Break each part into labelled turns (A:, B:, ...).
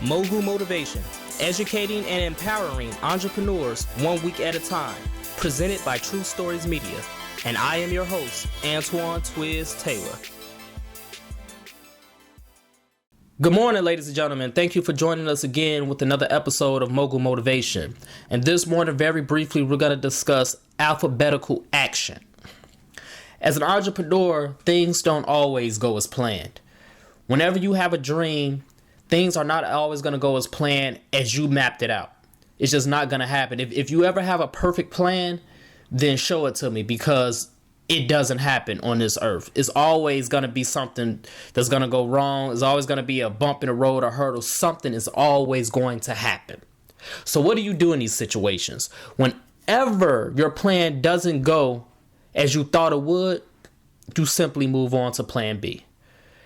A: Mogul Motivation, educating and empowering entrepreneurs 1 week at a time, presented by True Stories Media. And I am your host, Antoine Twiz Taylor. Good morning, ladies and gentlemen. Thank you for joining us again with another episode of Mogul Motivation. And this morning, very briefly, we're going to discuss alphabetical action. As an entrepreneur, things don't always go as planned. Whenever you have a dream, things are not always going to go as planned as you mapped it out. It's just not going to happen. If you ever have a perfect plan, then show it to me, because it doesn't happen on this earth. It's always going to be something that's going to go wrong. It's always going to be a bump in the road, a hurdle. Something is always going to happen. So what do you do in these situations? Whenever your plan doesn't go as you thought it would, you simply move on to plan B.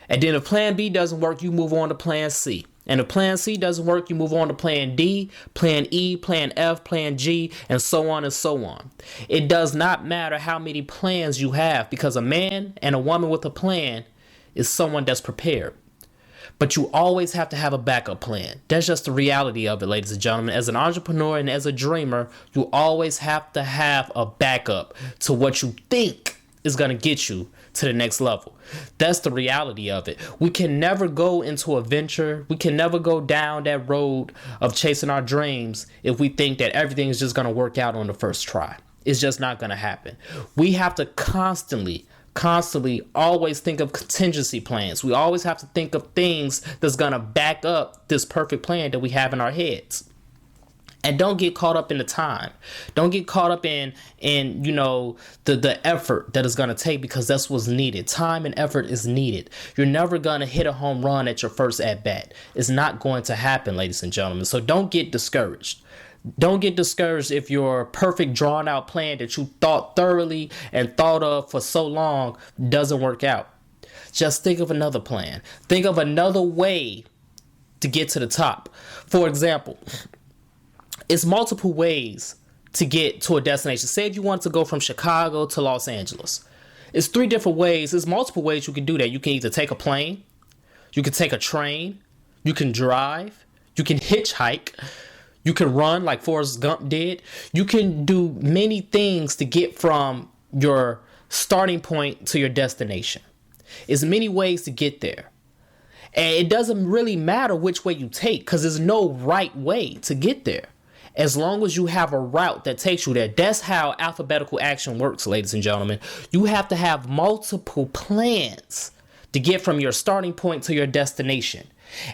A: And then if plan B doesn't work, you move on to plan C. And if plan C doesn't work, you move on to plan D, plan E, plan F, plan G, and so on and so on. It does not matter how many plans you have, because a man and a woman with a plan is someone that's prepared. But you always have to have a backup plan. That's just the reality of it, ladies and gentlemen. As an entrepreneur and as a dreamer, you always have to have a backup to what you think is going to get you to the next level. That's the reality of it. We can never go into a venture. We can never go down that road of chasing our dreams if we think that everything is just going to work out on the first try. It's just not going to happen. We have to constantly always think of contingency plans. We always have to think of things that's going to back up this perfect plan that we have in our heads. And don't get caught up in the time. Don't get caught up in the effort that it's going to take, because that's what's needed. Time and effort is needed. You're never going to hit a home run at your first at bat. It's not going to happen, ladies and gentlemen. So don't get discouraged. Don't get discouraged if your perfect drawn out plan that you thought thoroughly and thought of for so long doesn't work out. Just think of another plan. Think of another way to get to the top. For example, it's multiple ways to get to a destination. Say if you want to go from Chicago to Los Angeles. It's 3 different ways. There's multiple ways you can do that. You can either take a plane, you can take a train, you can drive, you can hitchhike, you can run like Forrest Gump did. You can do many things to get from your starting point to your destination. There's many ways to get there. And it doesn't really matter which way you take, because there's no right way to get there. As long as you have a route that takes you there. That's how alphabetical action works, ladies and gentlemen. You have to have multiple plans to get from your starting point to your destination.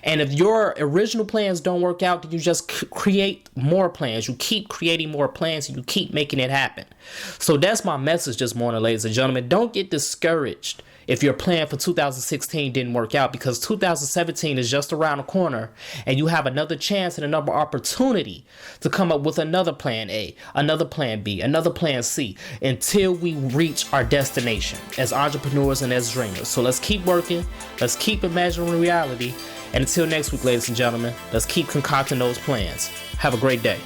A: And if your original plans don't work out, then you just create more plans. You keep creating more plans and you keep making it happen. So that's my message this morning, ladies and gentlemen. Don't get discouraged if your plan for 2016 didn't work out, because 2017 is just around the corner and you have another chance and another opportunity to come up with another plan A, another plan B, another plan C, until we reach our destination as entrepreneurs and as dreamers. So let's keep working. Let's keep imagining reality. And until next week, ladies and gentlemen, let's keep concocting those plans. Have a great day.